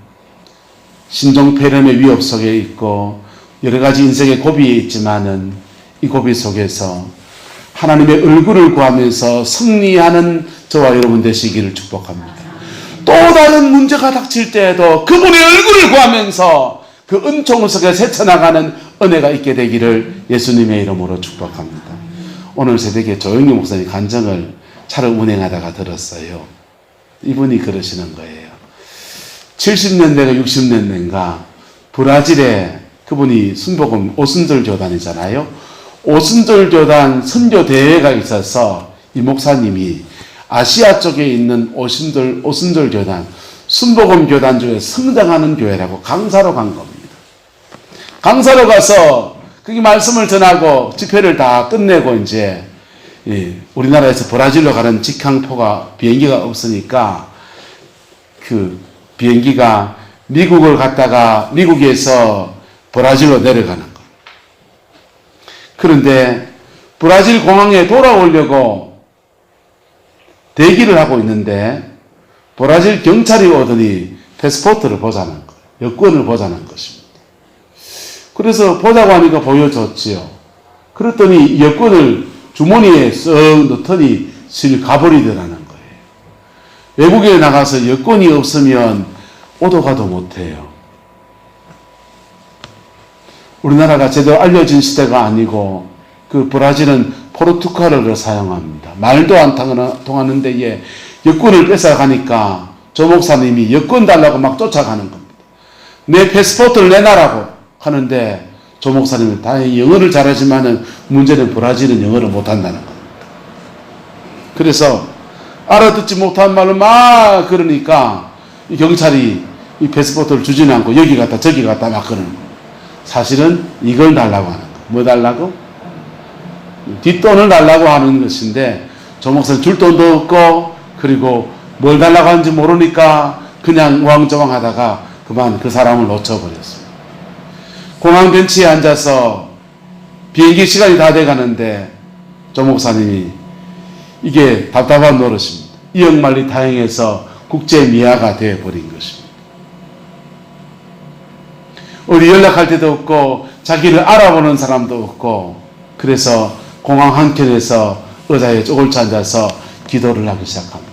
S1: 신종폐렴의 위협 속에 있고 여러 가지 인생의 고비에 있지만은 이 고비 속에서 하나님의 얼굴을 구하면서 승리하는 저와 여러분 되시기를 축복합니다. 또 다른 문제가 닥칠 때에도 그분의 얼굴을 구하면서 그 은총 속에 헤쳐나가는 은혜가 있게 되기를 예수님의 이름으로 축복합니다. 오늘 새벽에 조영기 목사님 간증을 차를 운행하다가 들었어요. 이분이 그러시는 거예요. 70년대가 60년대인가 브라질에 그분이 순복음 오순절 교단이잖아요. 오순절 교단 선교 대회가 있어서 이 목사님이 아시아 쪽에 있는 오순절 교단, 순복음 교단 중에 성장하는 교회라고 강사로 간 겁니다. 강사로 가서 거기 말씀을 전하고 집회를 다 끝내고 이제 우리나라에서 브라질로 가는 직항포가 비행기가 없으니까 그 비행기가 미국을 갔다가 미국에서 브라질로 내려가는 거. 그런데 브라질 공항에 돌아오려고 대기를 하고 있는데 브라질 경찰이 오더니 패스포트를 보자는 거예요. 여권을 보자는 것입니다. 그래서 보자고 하니까 보여줬지요. 그랬더니 여권을 주머니에 쓱 넣더니 실 가버리더라는 거예요. 외국에 나가서 여권이 없으면 오도 가도 못해요. 우리나라가 제대로 알려진 시대가 아니고 그 브라질은 포르투갈어를 사용합니다. 말도 안 통하는 데에 여권을 뺏어가니까 조 목사님이 여권 달라고 막 쫓아가는 겁니다. 내 패스포트를 내놔라고 하는데 조 목사님은 다행히 영어를 잘하지만은 문제는 브라질은 영어를 못한다는 겁니다. 그래서 알아듣지 못한 말을 막 그러니까 이 경찰이 이 패스포트를 주지는 않고 여기 갔다 저기 갔다 막 그러는 거예요. 사실은 이걸 달라고 하는 거예요. 뭐 달라고? 뒷돈을 달라고 하는 것인데 조 목사는 줄 돈도 없고 그리고 뭘 달라고 하는지 모르니까 그냥 우왕좌왕 하다가 그만 그 사람을 놓쳐버렸습니다. 공항 벤치에 앉아서 비행기 시간이 다 돼가는데 조 목사님이 이게 답답한 노릇입니다. 이역만리 타행해서 국제미아가 되어버린 것입니다. 어디 연락할 데도 없고 자기를 알아보는 사람도 없고 그래서 공항 한켠에서 의자에 쪼글쳐 앉아서 기도를 하기 시작합니다.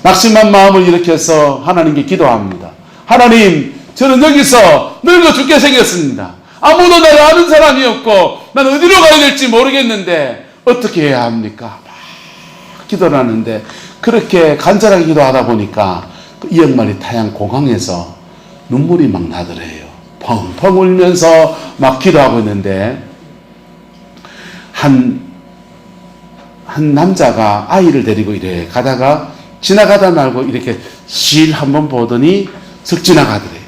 S1: 낙심한 마음을 일으켜서 하나님께 기도합니다. 하나님, 저는 여기서 늙어 죽게 생겼습니다. 아무도 나를 아는 사람이 없고 난 어디로 가야 될지 모르겠는데 어떻게 해야 합니까? 막 기도를 하는데 그렇게 간절하게 기도하다 보니까 그 이역만리 타양 공항에서 눈물이 막 나더래요. 펑펑 울면서 막 기도하고 있는데 한 남자가 아이를 데리고 이래 가다가 지나가다 말고 이렇게 실 한번 보더니 슥 지나가더래요.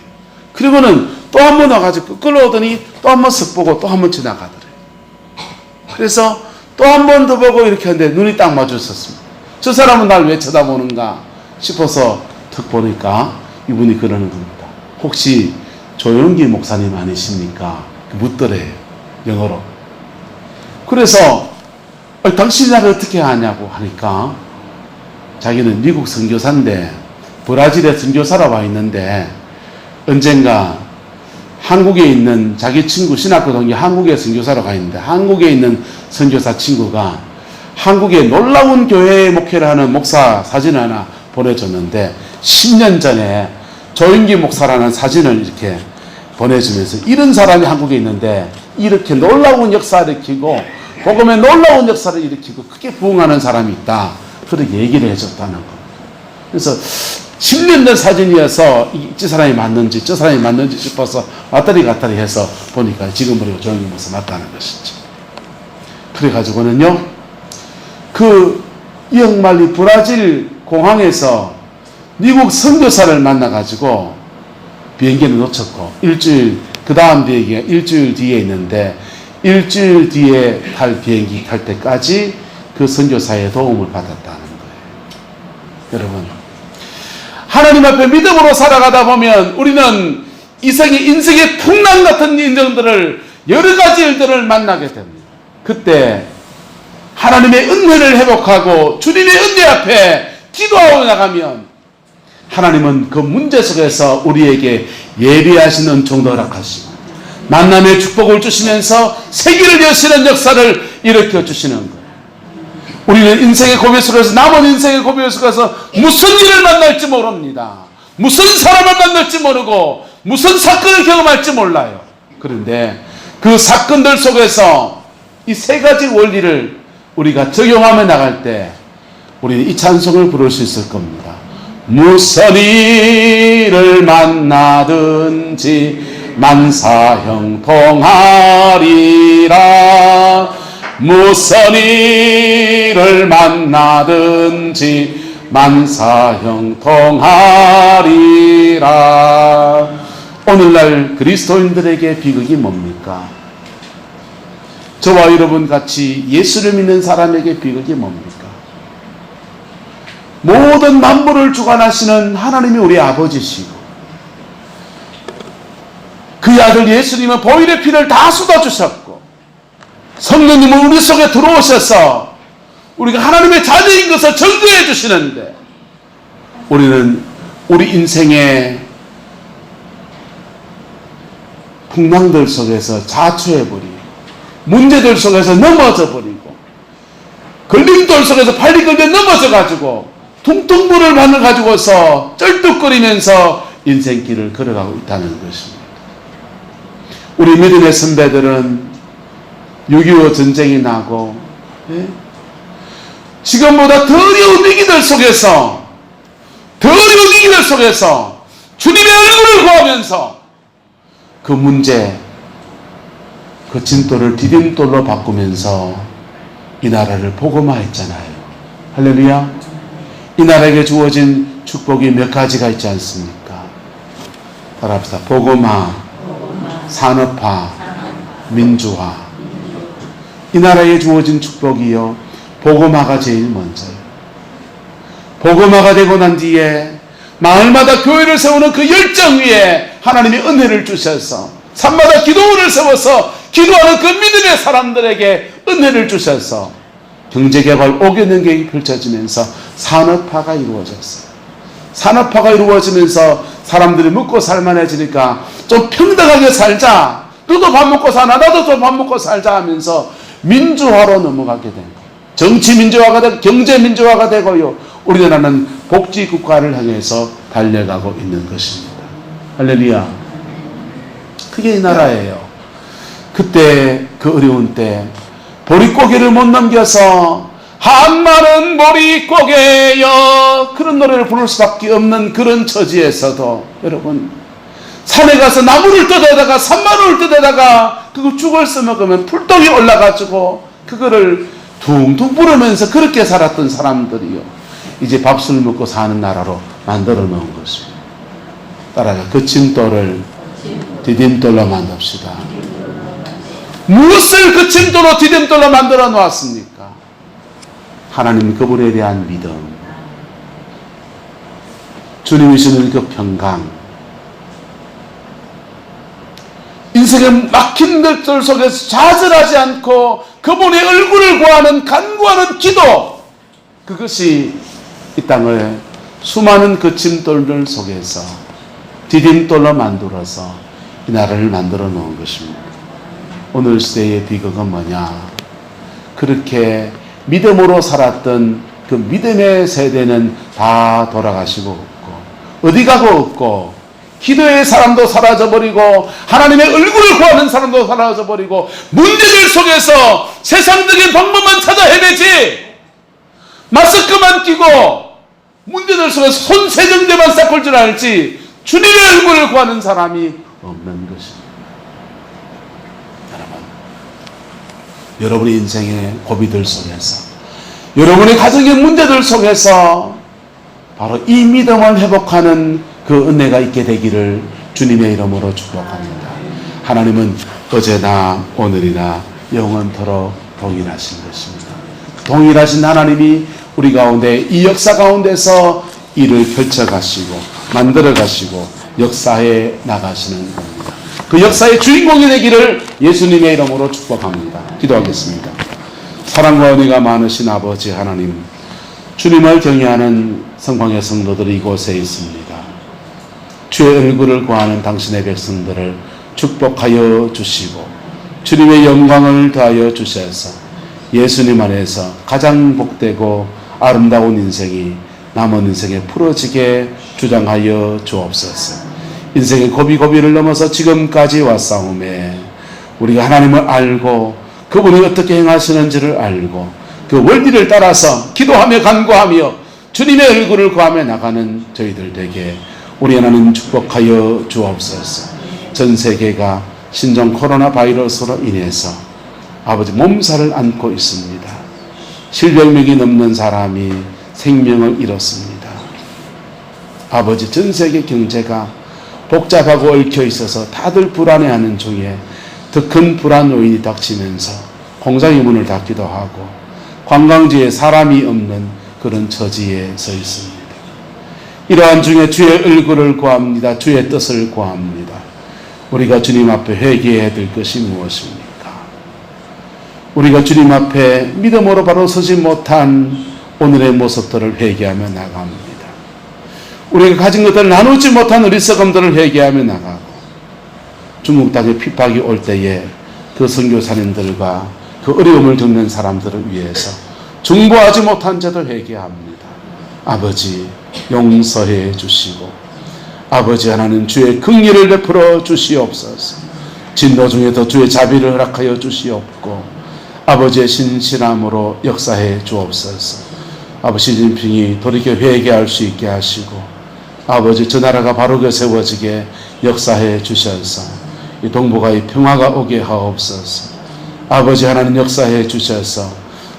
S1: 그리고는 또 한 번 와가지고 끌어오더니 또 한 번 슥 보고 또 한 번 지나가더래요. 그래서 또 한 번 더 보고 이렇게 하는데 눈이 딱 마주쳤습니다. 저 사람은 날 왜 쳐다보는가 싶어서 턱 보니까 이분이 그러는 겁니다. 혹시 조영기 목사님 아니십니까? 묻더래요. 영어로. 그래서 당신이 나를 어떻게 아냐고 하니까 자기는 미국 선교사인데 브라질에 선교사로 와 있는데 언젠가 한국에 있는 자기 친구 신학교 동기 한국에 선교사로 가 있는데 한국에 있는 선교사 친구가 한국에 놀라운 교회에 목회를 하는 목사 사진을 하나 보내줬는데 10년 전에 조영기 목사라는 사진을 이렇게 보내주면서 이런 사람이 한국에 있는데 이렇게 놀라운 역사를 일으키고 복음의 놀라운 역사를 일으키고 크게 부흥하는 사람이 있다. 그렇게 얘기를 해줬다는 거. 그래서 10년 전 사진이어서 이 사람이 맞는지 저 사람이 맞는지 싶어서 왔다리 갔다리 해서 보니까 지금 우리가 조영기 목사 맞다는 것이죠. 그래가지고는요 그 이역만리 브라질 공항에서 미국 선교사를 만나가지고 비행기는 놓쳤고 일주일 그 다음 비행기가 일주일 뒤에 있는데 일주일 뒤에 탈 비행기 탈 때까지 그 선교사의 도움을 받았다는 거예요. 여러분 하나님 앞에 믿음으로 살아가다 보면 우리는 인생의 풍랑 같은 인정들을 여러 가지 일들을 만나게 됩니다. 그때 하나님의 은혜를 회복하고 주님의 은혜 앞에 기도하고 나가면 하나님은 그 문제 속에서 우리에게 예비하신 은총도 허락하시고 만남의 축복을 주시면서 세계를 여시는 역사를 일으켜 주시는 거예요. 우리는 인생의 고비 속에서 남은 인생의 고비 속에서 무슨 일을 만날지 모릅니다. 무슨 사람을 만날지 모르고 무슨 사건을 경험할지 몰라요. 그런데 그 사건들 속에서 이 세 가지 원리를 우리가 적용하며 나갈 때 우리는 이 찬송을 부를 수 있을 겁니다. 무슨 일을 만나든지 만사형통하리라. 무슨 일을 만나든지 만사형통하리라. 오늘날 그리스도인들에게 비극이 뭡니까? 저와 여러분 같이 예수를 믿는 사람에게 비극이 뭡니까? 모든 만물을 주관하시는 하나님이 우리 아버지시고 그의 아들 예수님은 보혈의 피를 다 쏟아주셨고 성령님은 우리 속에 들어오셔서 우리가 하나님의 자녀인 것을 증거해 주시는데 우리는 우리 인생의 풍랑들 속에서 자초해버리고 문제들 속에서 넘어져 버리고 걸림돌 속에서 팔리 걸려 넘어져 가지고 퉁퉁불을 만을 가지고서 쩔뚝거리면서 인생길을 걸어가고 있다는 것입니다. 우리 믿음의 선배들은 6.25 전쟁이 나고 지금보다 더 어려운 위기들 속에서 주님의 얼굴을 구하면서 그 문제 그 진돌을 디딤돌로 바꾸면서 이 나라를 복음화했잖아요. 할렐루야. 이 나라에게 주어진 축복이 몇 가지가 있지 않습니까? 따라합시다. 복음화, 산업화, 민주화. 이 나라에 주어진 축복이요, 복음화가 제일 먼저예요. 복음화가 되고 난 뒤에 마을마다 교회를 세우는 그 열정 위에 하나님이 은혜를 주셔서 산마다 기도원을 세워서 기도하는 그 믿음의 사람들에게 은혜를 주셔서 경제개발 5개 능력이 펼쳐지면서 산업화가 이루어졌어요. 산업화가 이루어지면서 사람들이 먹고 살만해지니까 좀 평등하게 살자, 너도 밥 먹고 사나 나도 좀 밥 먹고 살자 하면서 민주화로 넘어가게 된 거예요. 정치 민주화가 되고 경제 민주화가 되고요, 우리나라는 복지국가를 향해서 달려가고 있는 것입니다. 할렐루야. 그게 이 나라예요. 그때 그 어려운 때 보릿고개를 못 넘겨서 한마는 보릿고개여 그런 노래를 부를 수밖에 없는 그런 처지에서도 여러분 산에 가서 나무를 뜯어다가 산마루를 뜯어다가 그거 죽을 써먹으면 풀떡이 올라가지고 그거를 둥둥 부르면서 그렇게 살았던 사람들이요, 이제 밥술 먹고 사는 나라로 만들어 놓은 것입니다. 따라가 그 진돌을 디딤돌로 만듭시다. 무엇을 그 진돌로 디딤돌로 만들어 놓았습니까? 하나님 그분에 대한 믿음, 주님이 주는 그 평강, 인생의 막힌 것들 속에서 좌절하지 않고 그분의 얼굴을 구하는 간구하는 기도, 그것이 이 땅을 수많은 그 진돌들 속에서 디딤돌로 만들어서 이 나라를 만들어 놓은 것입니다. 오늘 시대의 비극은 뭐냐? 그렇게 믿음으로 살았던 그 믿음의 세대는 다 돌아가시고 없고 어디 가고 없고 기도의 사람도 사라져버리고 하나님의 얼굴을 구하는 사람도 사라져버리고 문제들 속에서 세상적인 방법만 찾아 헤매지 마스크만 끼고 문제들 속에서 손세정제만 닦을 줄 알지 주님의 얼굴을 구하는 사람이 없는 것입니다. 여러분의 인생의 고비들 속에서 여러분의 가정의 문제들 속에서 바로 이 믿음을 회복하는 그 은혜가 있게 되기를 주님의 이름으로 축복합니다. 하나님은 어제나 오늘이나 영원토록 동일하신 것입니다. 동일하신 하나님이 우리 가운데 이 역사 가운데서 일을 펼쳐가시고 만들어가시고 역사에 나가시는 겁니다. 그 역사의 주인공이 되기를 예수님의 이름으로 축복합니다. 기도하겠습니다. 사랑과 은혜가 많으신 아버지 하나님, 주님을 경외하는 성광의 성도들이 이곳에 있습니다. 주의 얼굴을 구하는 당신의 백성들을 축복하여 주시고 주님의 영광을 더하여 주셔서 예수님 안에서 가장 복되고 아름다운 인생이 남은 인생에 풀어지게 주장하여 주옵소서. 인생의 고비고비를 넘어서 지금까지 왔사오매 우리가 하나님을 알고 그분이 어떻게 행하시는지를 알고 그 원리를 따라서 기도하며 간구하며 주님의 얼굴을 구하며 나가는 저희들 되게 우리 하나님 축복하여 주옵소서. 전 세계가 신종 코로나 바이러스로 인해서 아버지 몸살을 앓고 있습니다. 700명이 넘는 사람이 생명을 잃었습니다. 아버지, 전 세계 경제가 복잡하고 얽혀 있어서 다들 불안해하는 중에 더 큰 불안 요인이 닥치면서 공장의 문을 닫기도 하고 관광지에 사람이 없는 그런 처지에 서 있습니다. 이러한 중에 주의 얼굴을 구합니다. 주의 뜻을 구합니다. 우리가 주님 앞에 회개해야 될 것이 무엇입니까? 우리가 주님 앞에 믿음으로 바로 서지 못한 오늘의 모습들을 회개하며 나갑니다. 우리가 가진 것들을 나누지 못한 어리석음들을 회개하며 나가고 중국 땅에 핍박이 올 때에 그 선교사님들과 그 어려움을 겪는 사람들을 위해서 중보하지 못한 자들 회개합니다. 아버지 용서해 주시고 아버지 하나님 주의 긍휼을 베풀어 주시옵소서. 진노 중에도 주의 자비를 허락하여 주시옵고 아버지의 신실함으로 역사해 주옵소서. 아버지 시진핑이 돌이켜 회개할 수 있게 하시고 아버지 저 나라가 바르게 세워지게 역사해 주셔서 이 동북아의 평화가 오게 하옵소서. 아버지 하나님 역사해 주셔서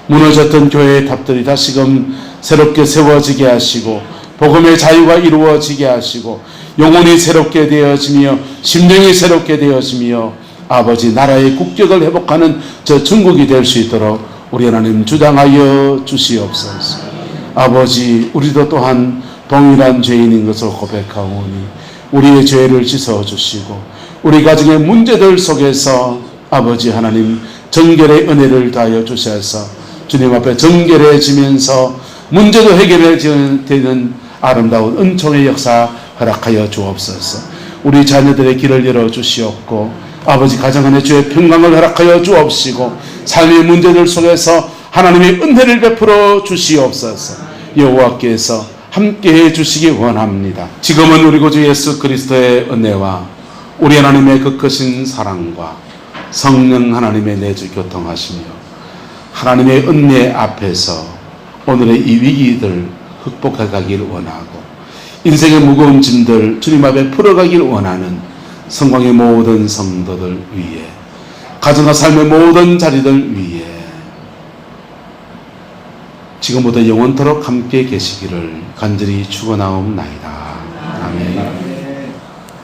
S1: 무너졌던 교회의 탑들이 다시금 새롭게 세워지게 하시고 복음의 자유가 이루어지게 하시고 영혼이 새롭게 되어지며 심령이 새롭게 되어지며 아버지 나라의 국격을 회복하는 저 중국이 될 수 있도록 우리 하나님 주장하여 주시옵소서. 아버지 우리도 또한 동일한 죄인인 것을 고백하오니 우리의 죄를 씻어주시고 우리 가정의 문제들 속에서 아버지 하나님 정결의 은혜를 다하여 주셔서 주님 앞에 정결해지면서 문제도 해결되는 아름다운 은총의 역사 허락하여 주옵소서. 우리 자녀들의 길을 열어주시옵고 아버지 가정 안에 주의 평강을 허락하여 주옵시고 삶의 문제들 속에서 하나님의 은혜를 베풀어 주시옵소서. 여호와께서 함께해 주시기 원합니다. 지금은 우리 구주 예수 그리스도의 은혜와 우리 하나님의 그 크신 사랑과 성령 하나님의 내주 교통하시며 하나님의 은혜 앞에서 오늘의 이 위기들 극복해 가길 원하고 인생의 무거운 짐들 주님 앞에 풀어가길 원하는 성광의 모든 성도들 위해 가정과 삶의 모든 자리들 위해 지금부터 영원토록 함께 계시기를 간절히 축원하옵나이다. 아멘.